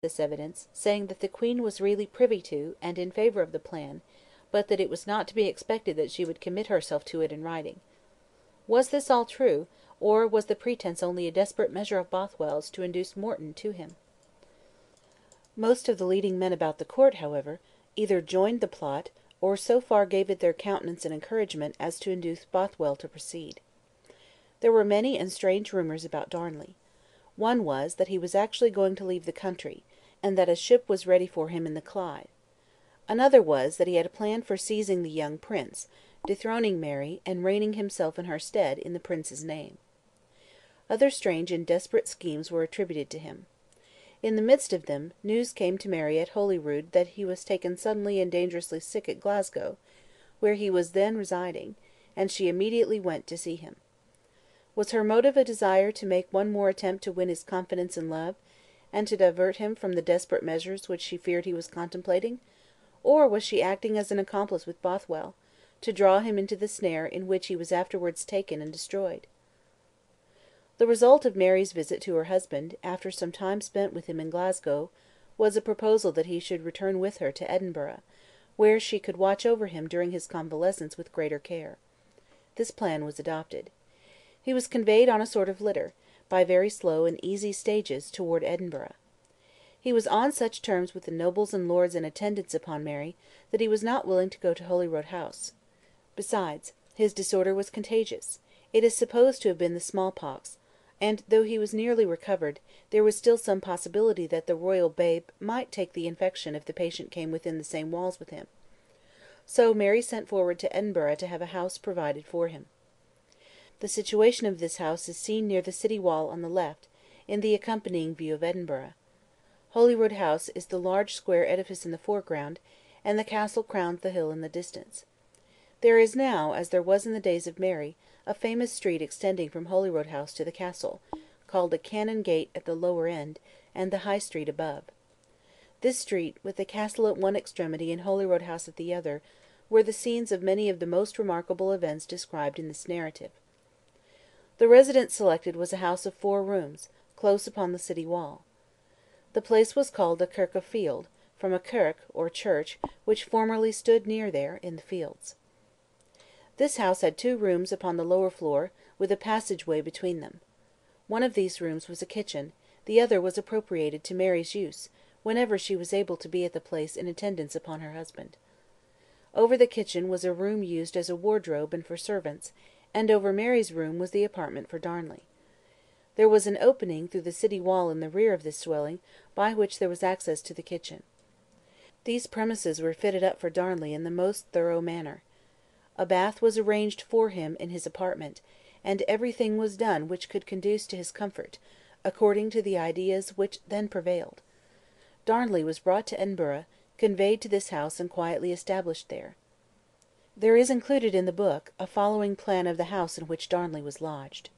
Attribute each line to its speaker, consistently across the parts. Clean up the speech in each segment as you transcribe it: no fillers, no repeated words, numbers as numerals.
Speaker 1: this evidence, saying that the Queen was really privy to, and in favour of the plan, but that it was not to be expected that she would commit herself to it in writing. Was this all true, or was the pretence only a desperate measure of Bothwell's to induce Morton to him? Most of the leading men about the court, however, either joined the plot, or so far gave it their countenance and encouragement as to induce Bothwell to proceed. There were many and strange rumours about Darnley. One was, that he was actually going to leave the country, and that a ship was ready for him in the Clyde. Another was, that he had a plan for seizing the young prince, dethroning Mary, and reigning himself in her stead, in the prince's name. Other strange and desperate schemes were attributed to him. In the midst of them, news came to Mary at Holyrood that he was taken suddenly and dangerously sick at Glasgow, where he was then residing, and she immediately went to see him. Was her motive a desire to make one more attempt to win his confidence and love, and to divert him from the desperate measures which she feared he was contemplating, or was she acting as an accomplice with Bothwell, to draw him into the snare in which he was afterwards taken and destroyed? The result of Mary's visit to her husband, after some time spent with him in Glasgow, was a proposal that he should return with her to Edinburgh, where she could watch over him during his convalescence with greater care. This plan was adopted. He was conveyed on a sort of litter, by very slow and easy stages, toward Edinburgh. He was on such terms with the nobles and lords in attendance upon Mary, that he was not willing to go to Holyrood House. Besides, his disorder was contagious. It is supposed to have been the smallpox, and though he was nearly recovered, there was still some possibility that the royal babe might take the infection if the patient came within the same walls with him. So Mary sent forward to Edinburgh to have a house provided for him. The situation of this house is seen near the city wall on the left, in the accompanying view of Edinburgh. Holyrood House is the large square edifice in the foreground, and the castle crowns the hill in the distance. There is now, as there was in the days of Mary, a famous street extending from Holyrood House to the castle, called a Cannon Gate at the lower end, and the High Street above. This street, with the castle at one extremity and Holyrood House at the other, were the scenes of many of the most remarkable events described in this narrative. The residence selected was a house of 4 rooms, close upon the city wall. The place was called the Kirk of Field, from a kirk, or church, which formerly stood near there, in the fields. This house had 2 rooms upon the lower floor, with a passage-way between them. One of these rooms was a kitchen, the other was appropriated to Mary's use, whenever she was able to be at the place in attendance upon her husband. Over the kitchen was a room used as a wardrobe and for servants, and over Mary's room was the apartment for Darnley. There was an opening through the city wall in the rear of this dwelling, by which there was access to the kitchen. These premises were fitted up for Darnley in the most thorough manner. A bath was arranged for him in his apartment, and everything was done which could conduce to his comfort, according to the ideas which then prevailed. Darnley was brought to Edinburgh, conveyed to this house, and quietly established there. There is included in the book a following plan of the house in which Darnley was lodged.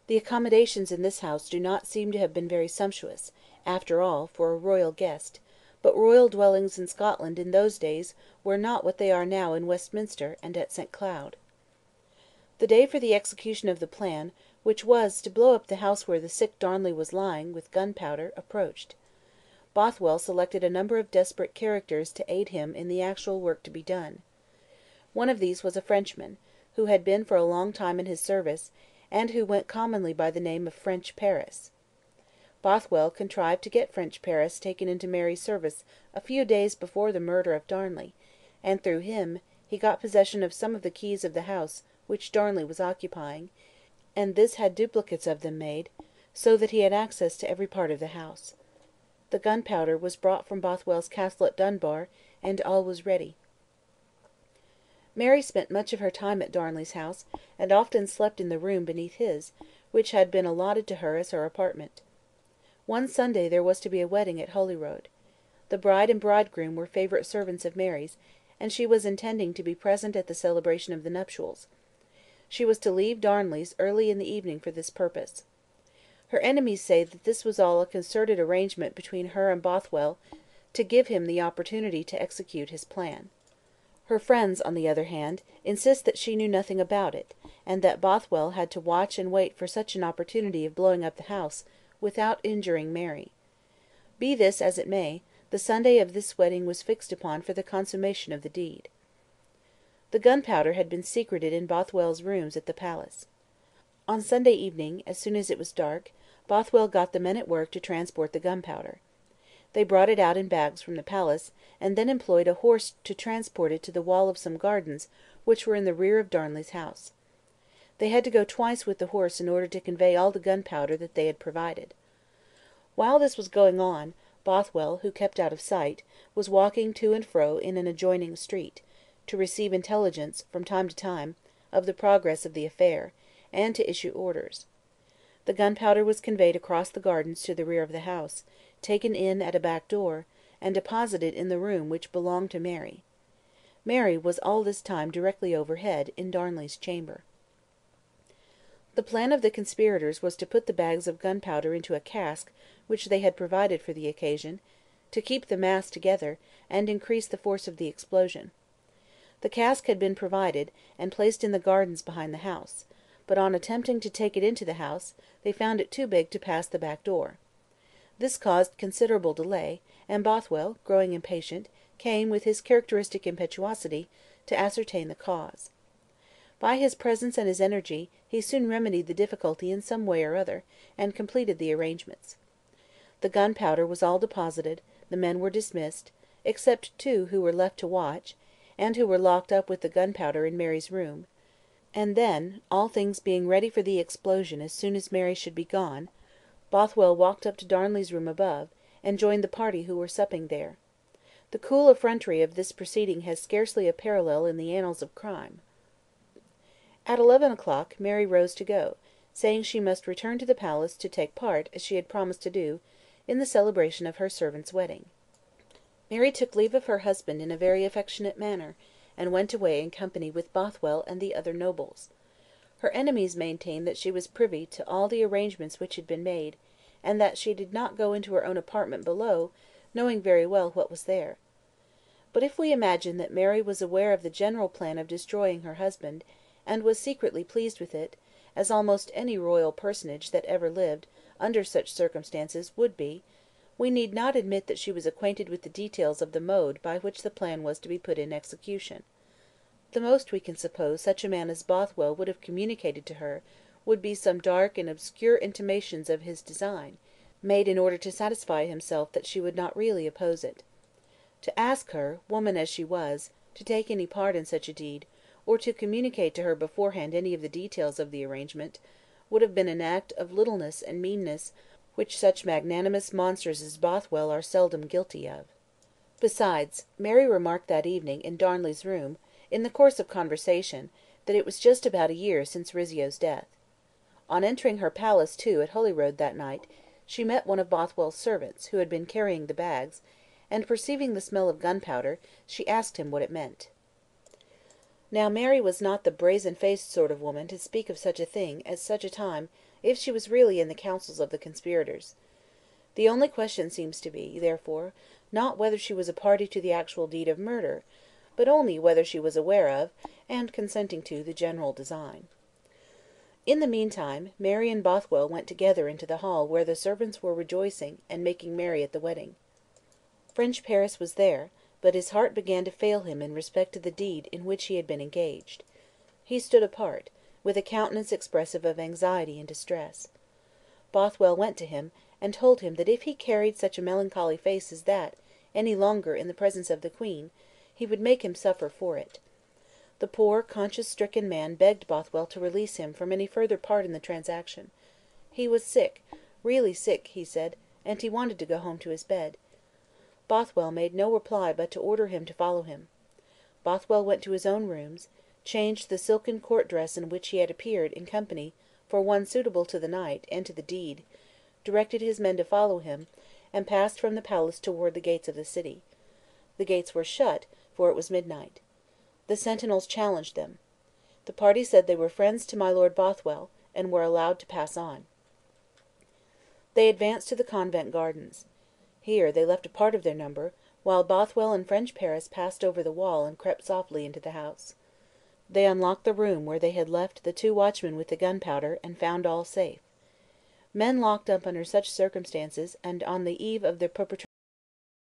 Speaker 1: The accommodations in this house do not seem to have been very sumptuous, after all, for a royal guest, but royal dwellings in Scotland in those days were not what they are now in Westminster and at St. Cloud. The day for the execution of the plan, which was to blow up the house where the sick Darnley was lying, with gunpowder, approached. Bothwell selected a number of desperate characters to aid him in the actual work to be done. One of these was a Frenchman, who had been for a long time in his service, and who went commonly by the name of French Paris. Bothwell contrived to get French Paris taken into Mary's service a few days before the murder of Darnley, and through him he got possession of some of the keys of the house which Darnley was occupying, and this had duplicates of them made, so that he had access to every part of the house. The gunpowder was brought from Bothwell's castle at Dunbar, and all was ready. Mary spent much of her time at Darnley's house, and often slept in the room beneath his, which had been allotted to her as her apartment. One Sunday there was to be a wedding at Holyrood. The bride and bridegroom were favourite servants of Mary's, and she was intending to be present at the celebration of the nuptials. She was to leave Darnley's early in the evening for this purpose. Her enemies say that this was all a concerted arrangement between her and Bothwell, to give him the opportunity to execute his plan. Her friends, on the other hand, insist that she knew nothing about it, and that Bothwell had to watch and wait for such an opportunity of blowing up the house, without injuring Mary. Be this as it may, the Sunday of this wedding was fixed upon for the consummation of the deed. The gunpowder had been secreted in Bothwell's rooms at the palace. On Sunday evening, as soon as it was dark, Bothwell got the men at work to transport the gunpowder. They brought it out in bags from the palace, and then employed a horse to transport it to the wall of some gardens which were in the rear of Darnley's house. They had to go twice with the horse in order to convey all the gunpowder that they had provided. While this was going on, Bothwell, who kept out of sight, was walking to and fro in an adjoining street, to receive intelligence, from time to time, of the progress of the affair, and to issue orders. The gunpowder was conveyed across the gardens to the rear of the house, taken in at a back door, and deposited in the room which belonged to Mary. Mary was all this time directly overhead, in Darnley's chamber. The plan of the conspirators was to put the bags of gunpowder into a cask which they had provided for the occasion, to keep the mass together, and increase the force of the explosion. The cask had been provided, and placed in the gardens behind the house, but on attempting to take it into the house, they found it too big to pass the back door. This caused considerable delay, and Bothwell, growing impatient, came, with his characteristic impetuosity, to ascertain the cause. By his presence and his energy, he soon remedied the difficulty in some way or other, and completed the arrangements. The gunpowder was all deposited, the men were dismissed, except two who were left to watch, and who were locked up with the gunpowder in Mary's room; and then, all things being ready for the explosion as soon as Mary should be gone, Bothwell walked up to Darnley's room above, and joined the party who were supping there. The cool effrontery of this proceeding has scarcely a parallel in the annals of crime. At 11 o'clock Mary rose to go, saying she must return to the palace to take part, as she had promised to do, in the celebration of her servant's wedding. Mary took leave of her husband in a very affectionate manner, and went away in company with Bothwell and the other nobles. Her enemies maintained that she was privy to all the arrangements which had been made, and that she did not go into her own apartment below, knowing very well what was there. But if we imagine that Mary was aware of the general plan of destroying her husband, and was secretly pleased with it, as almost any royal personage that ever lived, under such circumstances, would be, we need not admit that she was acquainted with the details of the mode by which the plan was to be put in execution. The most we can suppose such a man as Bothwell would have communicated to her would be some dark and obscure intimations of his design, made in order to satisfy himself that she would not really oppose it. To ask her, woman as she was, to take any part in such a deed, or to communicate to her beforehand any of the details of the arrangement, would have been an act of littleness and meanness which such magnanimous monsters as Bothwell are seldom guilty of. Besides, Mary remarked that evening, in Darnley's room, in the course of conversation, that it was just about a year since Rizzio's death. On entering her palace, too, at Holyrood that night, she met one of Bothwell's servants, who had been carrying the bags, and perceiving the smell of gunpowder, she asked him what it meant. Now Mary was not the brazen-faced sort of woman to speak of such a thing at such a time if she was really in the counsels of the conspirators. The only question seems to be, therefore, not whether she was a party to the actual deed of murder, but only whether she was aware of, and consenting to, the general design. In the meantime, Mary and Bothwell went together into the hall where the servants were rejoicing and making merry at the wedding. French Paris was there, but his heart began to fail him in respect to the deed in which he had been engaged. He stood apart, with a countenance expressive of anxiety and distress. Bothwell went to him, and told him that if he carried such a melancholy face as that any longer in the presence of the Queen, he would make him suffer for it. The poor conscience-stricken man begged Bothwell to release him from any further part in the transaction. He was sick, really sick, he said, and he wanted to go home to his bed. Bothwell made no reply but to order him to follow him. Bothwell went to his own rooms, changed the silken court dress in which he had appeared in company for one suitable to the night and to the deed, directed his men to follow him, and passed from the palace toward the gates of the city. The gates were shut, for it was midnight. The sentinels challenged them. The party said they were friends to my Lord Bothwell, and were allowed to pass on. They advanced to the convent gardens. Here they left a part of their number, while Bothwell and French Paris passed over the wall and crept softly into the house. They unlocked the room where they had left the two watchmen with the gunpowder, and found all safe. Men locked up under such circumstances, and on the eve of the perpetration